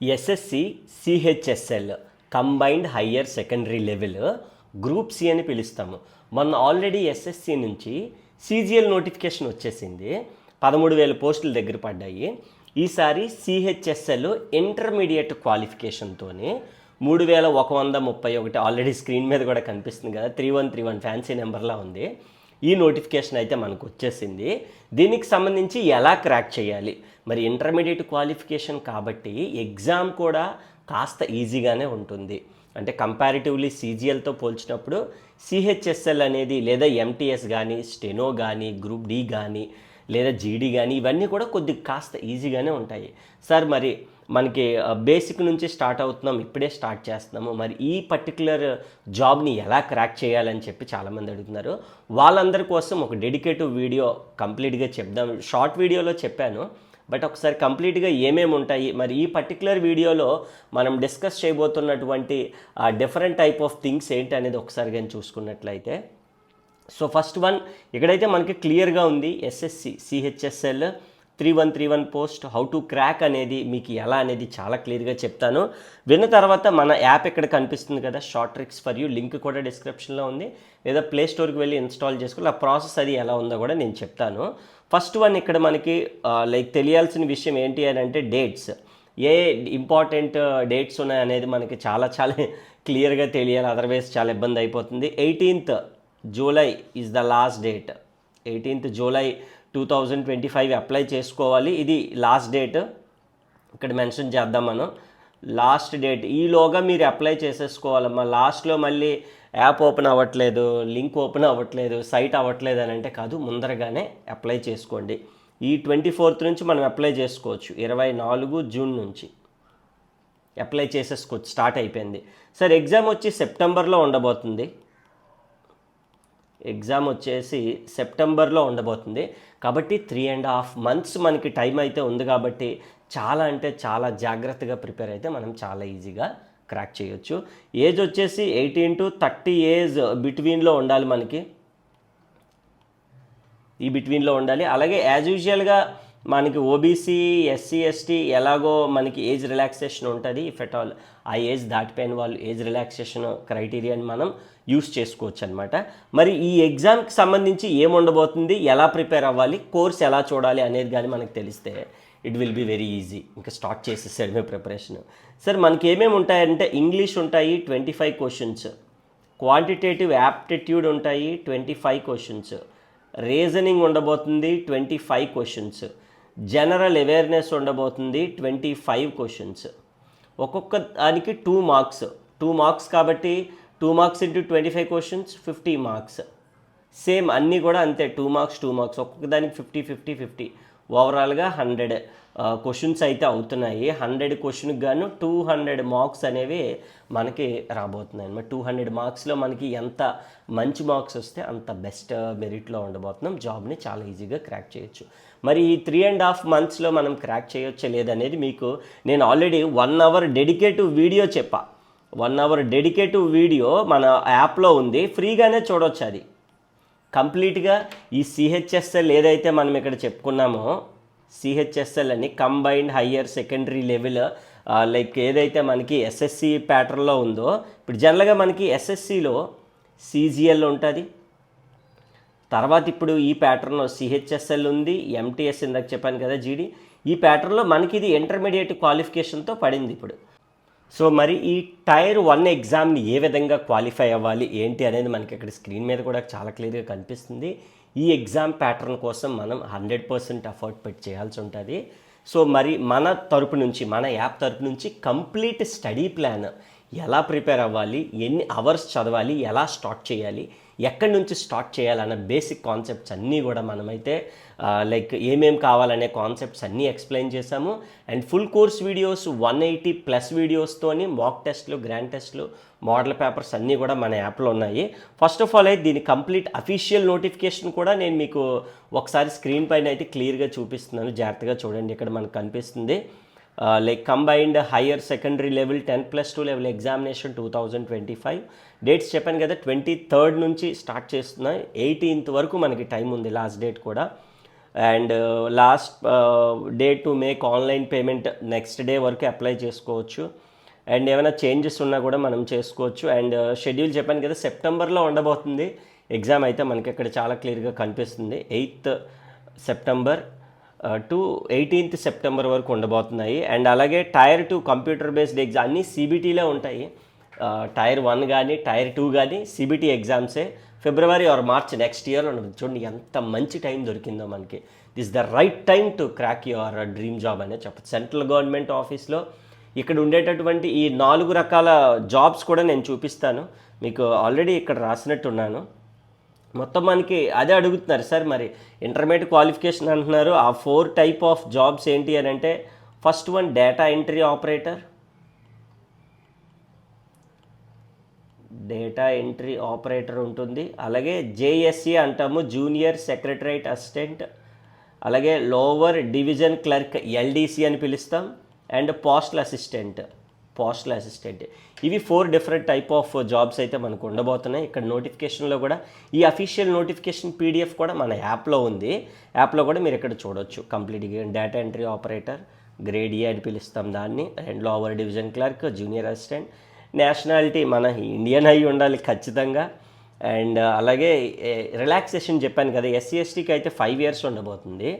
SSC CHSL combined higher secondary level group C అని పిలుస్తాము. మొన్న ఆల్రెడీ ఎస్ఎస్సి నుంచి సీజీఎల్ నోటిఫికేషన్ వచ్చేసింది. 13,000 పోస్టుల దగ్గర పడ్డాయి. ఈసారి సిహెచ్ఎస్ఎల్ ఇంటర్మీడియట్ క్వాలిఫికేషన్తోనే 3,131 ఆల్రెడీ స్క్రీన్ మీద కూడా కనిపిస్తుంది కదా, 3131 ఫ్యాన్సీ నెంబర్లా ఉంది. ఈ నోటిఫికేషన్ అయితే మనకు వచ్చేసింది. దీనికి సంబంధించి ఎలా క్రాక్ చేయాలి, మరి ఇంటర్మీడియట్ క్వాలిఫికేషన్ కాబట్టి ఎగ్జామ్ కూడా కాస్త ఈజీగానే ఉంటుంది. అంటే కంపారిటివ్లీ సీజీఎల్తో పోల్చినప్పుడు సిహెచ్ఎస్ఎల్ అనేది లేదా ఎంటీఎస్ కానీ, స్టెనో కానీ, గ్రూప్ డి కానీ, లేదా జీడీ కానీ ఇవన్నీ కూడా కొద్దిగా కాస్త ఈజీగానే ఉంటాయి. సార్ మరి మనకి బేసిక్ నుంచి స్టార్ట్ అవుతున్నాం, ఇప్పుడే స్టార్ట్ చేస్తున్నాము, మరి ఈ పర్టికులర్ జాబ్ని ఎలా క్రాక్ చేయాలని చెప్పి చాలామంది అడుగుతున్నారు. వాళ్ళందరి కోసం ఒక డెడికేటివ్ వీడియో కంప్లీట్గా చెప్దాం. షార్ట్ వీడియోలో చెప్పాను, బట్ ఒకసారి కంప్లీట్గా ఏమేమి ఉంటాయి, మరి ఈ పర్టికులర్ వీడియోలో మనం డిస్కస్ చేయబోతున్నటువంటి డిఫరెంట్ టైప్ ఆఫ్ థింగ్స్ ఏంటి అనేది ఒకసారి కానీ చూసుకున్నట్లయితే, సో ఫస్ట్ వన్ ఇక్కడైతే మనకి క్లియర్గా ఉంది. SSC CHSL 3131 post how to crack అనేది మీకు ఎలా అనేది చాలా క్లియర్గా చెప్తాను. విన్న తర్వాత మన యాప్ ఇక్కడ కనిపిస్తుంది కదా, short tricks for you, link కూడా డిస్క్రిప్షన్లో ఉంది, లేదా ప్లే స్టోర్కి వెళ్ళి ఇన్స్టాల్ చేసుకోవాలి. ఆ ప్రాసెస్ అది ఎలా ఉందో కూడా నేను చెప్తాను. ఫస్ట్ వన్ ఇక్కడ మనకి తెలియాల్సిన విషయం ఏంటి అని అంటే డేట్స్, ఏ ఇంపార్టెంట్ డేట్స్ ఉన్నాయి అనేది మనకి చాలా చాలా క్లియర్గా తెలియాలి, అదర్వైజ్ చాలా ఇబ్బంది అయిపోతుంది. 18th July is the last date. 18th July 2025 apply చేసుకోవాలి. ఇది లాస్ట్ డేట్ ఇక్కడ మెన్షన్ చేద్దాం మనం. లాస్ట్ డేట్ ఈలోగా మీరు అప్లై చేసేసుకోవాలమ్మా. లాస్ట్లో మళ్ళీ యాప్ ఓపెన్ అవ్వట్లేదు, లింక్ ఓపెన్ అవ్వట్లేదు, సైట్ అవ్వట్లేదు అని అంటే కాదు, ముందరగానే అప్లై చేసుకోండి. ఈ 24th నుంచి మనం అప్లై చేసుకోవచ్చు. 24 జూన్ నుంచి అప్లై చేసేసుకోవచ్చు, స్టార్ట్ అయిపోయింది. సార్ ఎగ్జామ్ వచ్చి సెప్టెంబర్లో ఉండబోతుంది. ఎగ్జామ్ వచ్చేసి సెప్టెంబర్లో ఉండబోతుంది. కాబట్టి 3.5 months మనకి టైం అయితే ఉంది. కాబట్టి చాలా అంటే చాలా జాగ్రత్తగా ప్రిపేర్ అయితే మనం చాలా ఈజీగా క్రాక్ చేయొచ్చు. ఏజ్ వచ్చేసి 18 to 30 ఏజ్ బిట్వీన్లో ఉండాలి మనకి, ఈ బిట్వీన్లో ఉండాలి. అలాగే యాజ్ యూజువల్గా మనకి ఓబీసీ, ఎస్సీ, ఎస్టీ ఎలాగో మనకి ఏజ్ రిలాక్సేషన్ ఉంటుంది. ఇఫ్ ఎట్ ఆల్ ఆ ఏజ్ దాటిపోయిన వాళ్ళు ఏజ్ రిలాక్సేషన్ క్రైటీరియాని మనం యూస్ చేసుకోవచ్చు అనమాట. మరి ఈ ఎగ్జామ్కి సంబంధించి ఏముండబోతుంది, ఎలా ప్రిపేర్ అవ్వాలి, కోర్స్ ఎలా చూడాలి అనేది కానీ మనకు తెలిస్తే it will be very easy. ఇంకా స్టార్ట్ చేసేసాడు మీ ప్రిపరేషన్. సార్ మనకి ఏమేమి ఉంటాయంటే ఇంగ్లీష్ ఉంటాయి 25 క్వశ్చన్స్, క్వాంటిటేటివ్ యాప్టిట్యూడ్ ఉంటాయి 25 క్వశ్చన్స్, రీజనింగ్ ఉండబోతుంది 25 క్వశ్చన్స్, జనరల్ అవేర్నెస్ ఉండబోతుంది 25 క్వశ్చన్స్. ఒక్కొక్క దానికి 2 మార్క్స్ కాబట్టి 2 marks into 25 questions 50 marks. Same అన్నీ కూడా అంతే, 2 marks ఒక్కొక్క దానికి 50 ఓవరాల్గా 100 క్వశ్చన్స్ అయితే అవుతున్నాయి. 100 క్వశ్చన్కి గాను 200 మార్క్స్ అనేవి మనకి రాబోతున్నాయి అన్నమాట. 200 మార్క్స్లో మనకి ఎంత మంచి మార్క్స్ వస్తే అంత బెస్ట్ మెరిట్లో ఉండబోతున్నాం. జాబ్ని చాలా ఈజీగా క్రాక్ చేయొచ్చు. మరి ఈ 3.5 monthsలో మనం క్రాక్ చేయొచ్చా లేదనేది మీకు నేను ఆల్రెడీ 1 hour డెడికేటివ్ వీడియో చెప్పా. 1 hour డెడికేటివ్ వీడియో మన యాప్లో ఉంది, ఫ్రీగానే చూడవచ్చు. అది కంప్లీట్గా ఈ సిహెచ్ఎస్ఎల్ ఏదైతే మనం ఇక్కడ చెప్పుకున్నామో, సిహెచ్ఎస్ఎల్ అని combined higher secondary level, like ఏదైతే మనకి ఎస్ఎస్సి ప్యాటర్న్లో ఉందో, ఇప్పుడు జనరల్గా మనకి ఎస్ఎస్సిలో సీజీఎల్ ఉంటుంది, తర్వాత ఇప్పుడు ఈ ప్యాటర్న్లో సిహెచ్ఎస్ఎల్ ఉంది, ఎంటీఎస్ ఇందాక చెప్పాను కదా జీడీ. ఈ ప్యాటర్న్లో మనకి ఇది ఇంటర్మీడియట్ క్వాలిఫికేషన్తో పడింది ఇప్పుడు. సో మరి ఈ టైర్ 1 ఎగ్జామ్ని ఏ విధంగా క్వాలిఫై అవ్వాలి ఏంటి అనేది మనకి ఇక్కడ స్క్రీన్ మీద కూడా చాలా క్లియర్గా కనిపిస్తుంది. ఈ ఎగ్జామ్ ప్యాటర్న్ కోసం మనం 100% ఎఫర్ట్ పెట్టి చేయాల్సి ఉంటుంది. సో మరి మన తరపు నుంచి, మన యాప్ తరపు నుంచి కంప్లీట్ స్టడీ ప్లాన్, ఎలా ప్రిపేర్ అవ్వాలి, ఎన్ని అవర్స్ చదవాలి, ఎలా స్టార్ట్ చేయాలి, ఎక్కడి నుంచి స్టార్ట్ చేయాలన్న బేసిక్ కాన్సెప్ట్స్ అన్నీ కూడా మనమైతే లైక్ ఏమేమి కావాలనే కాన్సెప్ట్స్ అన్నీ ఎక్స్ప్లెయిన్ చేశాము. అండ్ ఫుల్ కోర్స్ వీడియోస్ 180+ వీడియోస్తోని మాక్ టెస్ట్లు, గ్రాండ్ టెస్ట్లు, మోడల్ పేపర్స్ అన్నీ కూడా మన యాప్లో ఉన్నాయి. ఫస్ట్ ఆఫ్ ఆల్ అయితే దీని కంప్లీట్ అఫీషియల్ నోటిఫికేషన్ కూడా నేను మీకు ఒకసారి స్క్రీన్ పైన అయితే క్లియర్గా చూపిస్తున్నాను, జాగ్రత్తగా చూడండి. ఇక్కడ మనకు కనిపిస్తుంది like combined higher secondary level 10+2 level examination 2025. Dates చెప్పాను కదా, 23rd నుంచి స్టార్ట్ చేస్తున్నాయి, 18th వరకు మనకి టైం ఉంది లాస్ట్ డేట్ కూడా. And last day to make online payment next day వరకు అప్లై చేసుకోవచ్చు. అండ్ ఏమైనా చేంజెస్ ఉన్నా కూడా మనం చేసుకోవచ్చు. అండ్ షెడ్యూల్ చెప్పాను కదా, సెప్టెంబర్లో ఉండబోతుంది ఎగ్జామ్ అయితే మనకి ఇక్కడ చాలా క్లియర్గా కనిపిస్తుంది. 8th September to 18th September వరకు ఉండబోతున్నాయి. అండ్ అలాగే టైర్ 2 కంప్యూటర్ బేస్డ్ ఎగ్జామ్ అన్నీ CBTలో ఉంటాయి. టైర్ 1 కానీ టైర్ 2 కానీ CBT ఎగ్జామ్సే. February or March next year ఉండదు. చూడండి ఎంత మంచి టైం దొరికిందో మనకి. This the right time to crack your dream job అనే చెప్పచ్చు. సెంట్రల్ గవర్నమెంట్ ఆఫీస్లో ఇక్కడ ఉండేటటువంటి ఈ 4 రకాల జాబ్స్ కూడా నేను చూపిస్తాను మీకు. ఆల్రెడీ ఇక్కడ రాసినట్టున్నాను. మొత్తం మనకి అదే అడుగుతున్నారు, సార్ మరి ఇంటర్మీడియట్ క్వాలిఫికేషన్ అంటున్నారు, ఆ 4 టైప్ ఆఫ్ జాబ్స్ ఏంటి అని అంటే, first one data entry operator. Data entry operator ఉంటుంది. అలాగే JSE అంటాము, జూనియర్ సెక్రటరియట్ అసిస్టెంట్. అలాగే లోవర్ డివిజన్ క్లర్క్, LDC అని పిలుస్తాం. And postal assistant. ఇవి 4 డిఫరెంట్ టైప్ ఆఫ్ జాబ్స్ అయితే మనకు ఉండబోతున్నాయి. ఇక్కడ నోటిఫికేషన్లో కూడా ఈ అఫీషియల్ నోటిఫికేషన్ PDF కూడా మన యాప్లో ఉంది. యాప్లో కూడా మీరు ఇక్కడ చూడవచ్చు కంప్లీట్గా. Data entry operator grade E అని పిలుస్తాం దాన్ని. And lower division clerk, junior assistant. Nationality మన ఇండియన్ అయి ఉండాలి ఖచ్చితంగా. అండ్ అలాగే రిలాక్సేషన్ చెప్పాను కదా, SC STకి అయితే 5 years ఉండబోతుంది.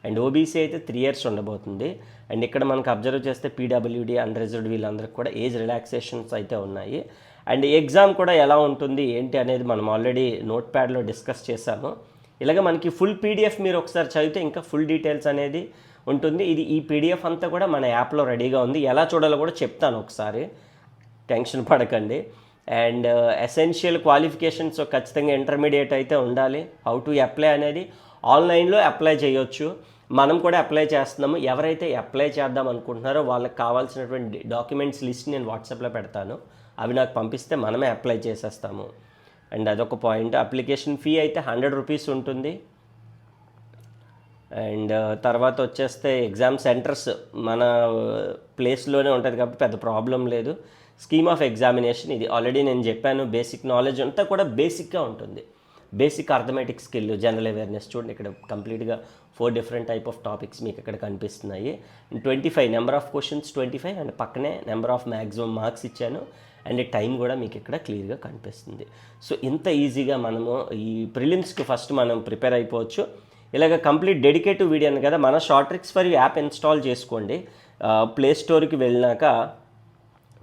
అండ్ OBC అయితే 3 years ఉండబోతుంది. అండ్ ఇక్కడ మనకు అబ్జర్వ్ చేస్తే PWD, అన్రిజర్వ్డ్ వీళ్ళందరికీ కూడా ఏజ్ రిలాక్సేషన్స్ అయితే ఉన్నాయి. అండ్ ఎగ్జామ్ కూడా ఎలా ఉంటుంది ఏంటి అనేది మనం ఆల్రెడీ నోట్ ప్యాడ్లో డిస్కస్ చేశాము. ఇలాగ మనకి ఫుల్ PDF మీరు ఒకసారి చదివితే ఇంకా ఫుల్ డీటెయిల్స్ అనేది ఉంటుంది. ఈ PDF అంతా కూడా మన యాప్లో రెడీగా ఉంది. ఎలా చూడాలో కూడా చెప్తాను ఒకసారి, టెన్షన్ పడకండి. అండ్ ఎసెన్షియల్ క్వాలిఫికేషన్స్ ఖచ్చితంగా ఇంటర్మీడియట్ అయితే ఉండాలి. హౌ టు అప్లై అనేది ఆన్లైన్లో అప్లై చేయొచ్చు. మనం కూడా అప్లై చేస్తున్నాము. ఎవరైతే అప్లై చేద్దాం అనుకుంటున్నారో వాళ్ళకి కావాల్సినటువంటి డాక్యుమెంట్స్ లిస్ట్ నేను వాట్సాప్లో పెడతాను. అవి నాకు పంపిస్తే మనమే అప్లై చేసేస్తాము. అండ్ అదొక పాయింట్. అప్లికేషన్ ఫీ అయితే 100 rupees ఉంటుంది. అండ్ తర్వాత వచ్చేస్తే ఎగ్జామ్ సెంటర్స్ మన ప్లేస్లోనే ఉంటుంది కాబట్టి పెద్ద ప్రాబ్లం లేదు. స్కీమ్ ఆఫ్ ఎగ్జామినేషన్ ఇది ఆల్రెడీ నేను చెప్పాను. బేసిక్ నాలెడ్జ్ అంతా కూడా బేసిక్గా ఉంటుంది. Basic arithmetic skill, general awareness. చూడండి ఇక్కడ కంప్లీట్గా 4 డిఫరెంట్ టైప్ ఆఫ్ టాపిక్స్ మీకు ఇక్కడ కనిపిస్తున్నాయి. 25 నెంబర్ ఆఫ్ క్వశ్చన్స్ 25 అండ్ పక్కనే నెంబర్ ఆఫ్ మ్యాక్సిమం మార్క్స్ ఇచ్చాను. అండ్ టైం కూడా మీకు ఇక్కడ క్లియర్గా కనిపిస్తుంది. సో ఇంత ఈజీగా మనము ఈ ప్రిలిమ్స్కి ఫస్ట్ మనం ప్రిపేర్ అయిపోవచ్చు. ఇలాగ కంప్లీట్ డెడికేటివ్ వీడియో అని కదా, మన short tricks for app install చేసుకోండి. ప్లే స్టోర్కి వెళ్ళినాక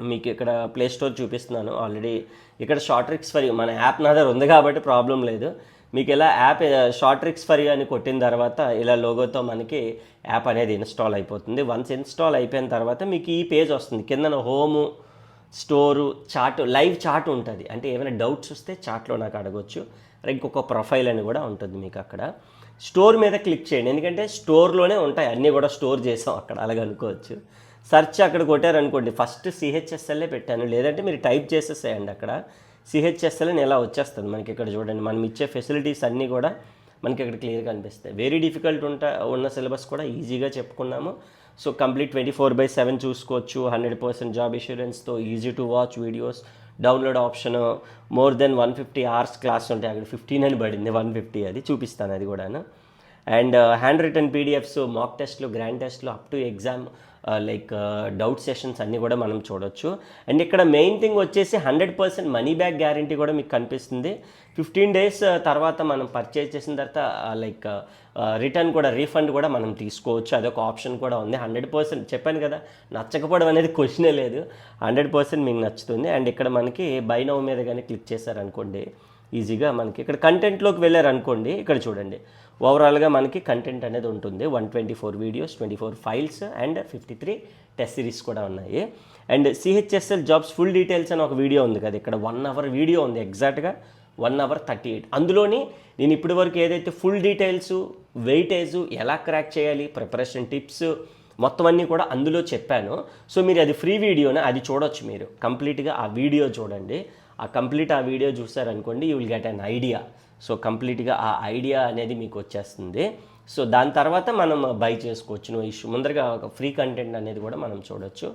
మీకు ఇక్కడ ప్లే స్టోర్ చూపిస్తున్నాను. ఆల్రెడీ ఇక్కడ షార్ట్ ట్రిక్స్ ఫర్ యూ మన యాప్ నా దగ్గర ఉంది కాబట్టి ప్రాబ్లం లేదు. మీకు ఇలా app short tricks for you అని కొట్టిన తర్వాత ఇలా లోగోతో మనకి యాప్ అనేది ఇన్స్టాల్ అయిపోతుంది. వన్స్ ఇన్స్టాల్ అయిపోయిన తర్వాత మీకు ఈ పేజ్ వస్తుంది. కింద home, store, chat, live chat ఉంటుంది. అంటే ఏమైనా డౌట్స్ వస్తే చాట్లో నాకు అడగొచ్చు. ఇంకొక ప్రొఫైల్ అని కూడా ఉంటుంది మీకు అక్కడ. స్టోర్ మీద క్లిక్ చేయండి, ఎందుకంటే స్టోర్లోనే ఉంటాయి అన్నీ కూడా స్టోర్ చేసాం అక్కడ, అలాగ అనుకోవచ్చు. సెర్చ్ అక్కడ కొట్టారనుకోండి, ఫస్ట్ CHSLే పెట్టాను, లేదంటే మీరు టైప్ చేసేసేయండి అక్కడ CHSL అని ఎలా వచ్చేస్తుంది మనకి. ఇక్కడ చూడండి మనం ఇచ్చే ఫెసిలిటీస్ అన్నీ కూడా మనకి ఇక్కడ క్లియర్గా అనిపిస్తాయి. వెరీ డిఫికల్ట్ ఉన్న సిలబస్ కూడా ఈజీగా చెప్పుకున్నాము. సో కంప్లీట్ 24/7 చూసుకోవచ్చు. 100% జాబ్ ఇన్సూరెన్స్తో, easy to watch videos, download option, more than 150 hours class ఉంటాయి. అక్కడ 15 అని పడింది, 150 అది చూపిస్తాను అది కూడాను. అండ్ హ్యాండ్ రిటర్న్ PDFs, మాక్ టెస్ట్లు, గ్రాండ్ టెస్ట్లు, up to exam like doubt sessions అన్నీ కూడా మనం చూడొచ్చు. అండ్ ఇక్కడ మెయిన్ థింగ్ వచ్చేసి 100% మనీ బ్యాక్ గ్యారంటీ కూడా మీకు కనిపిస్తుంది. 15 days తర్వాత మనం పర్చేజ్ చేసిన తర్వాత లైక్ రిటర్న్ కూడా, రీఫండ్ కూడా మనం తీసుకోవచ్చు. అదొక ఆప్షన్ కూడా ఉంది. 100% చెప్పాను కదా, నచ్చకపోవడం అనేది క్వశ్చనే లేదు. 100% మీకు నచ్చుతుంది. అండ్ ఇక్కడ మనకి బై నౌ మీద కానీ క్లిక్ చేశారనుకోండి, ఈజీగా మనకి ఇక్కడ కంటెంట్లోకి వెళ్ళారనుకోండి, ఇక్కడ చూడండి ఓవరాల్గా మనకి కంటెంట్ అనేది ఉంటుంది. 124 videos, 24 files and 53 test series కూడా ఉన్నాయి. And CHSL jobs full details అని ఒక వీడియో ఉంది కదా, ఇక్కడ 1 hour వీడియో ఉంది, ఎగ్జాక్ట్గా 1 hour 38. అందులోని నేను ఇప్పటి వరకు ఏదైతే ఫుల్ డీటెయిల్స్, వెయిటేజ్, ఎలా క్రాక్ చేయాలి, ప్రిపరేషన్ టిప్స్ మొత్తం అన్నీ కూడా అందులో చెప్పాను. సో మీరు అది ఫ్రీ వీడియోనే, అది చూడొచ్చు మీరు కంప్లీట్గా. ఆ వీడియో చూడండి. ఆ వీడియో చూసారనుకోండి, you will get an idea. So కంప్లీట్గా ఆ ఐడియా అనేది మీకు వచ్చేస్తుంది. సో దాని తర్వాత మనం బై చేసుకోవచ్చు. నువ్వు ఇష్యూ ముందరగా ఒక ఫ్రీ కంటెంట్ అనేది కూడా మనం చూడొచ్చు.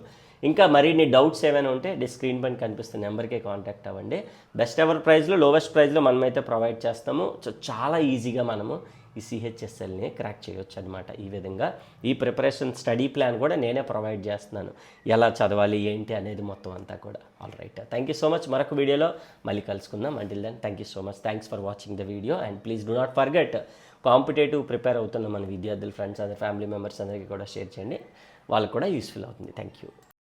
ఇంకా మరిన్ని డౌట్స్ ఏమైనా ఉంటే స్క్రీన్ పైన కనిపిస్తున్న నెంబర్కే కాంటాక్ట్ అవ్వండి. బెస్ట్ ఎవర్ ప్రైస్లో, లోవెస్ట్ ప్రైస్లో మనమైతే ప్రొవైడ్ చేస్తాము. సో చాలా ఈజీగా మనము ఈ సిహెచ్ఎస్ఎల్ని క్రాక్ చేయొచ్చు అనమాట. ఈ విధంగా ఈ ప్రిపరేషన్ స్టడీ ప్లాన్ కూడా నేనే ప్రొవైడ్ చేస్తున్నాను, ఎలా చదవాలి ఏంటి అనేది మొత్తం అంతా కూడా. All right, thank you so much. మరొక వీడియోలో మళ్ళీ కలుసుకుందాం. Until then thank you so much. Thanks for watching the video and please do not forget, competitive prepare అవుతున్న మన విద్యార్థులు, ఫ్రెండ్స్, అందరి ఫ్యామిలీ మెంబర్స్ అందరికీ కూడా షేర్ చేయండి, వాళ్ళకు కూడా యూస్ఫుల్ అవుతుంది. Thank you.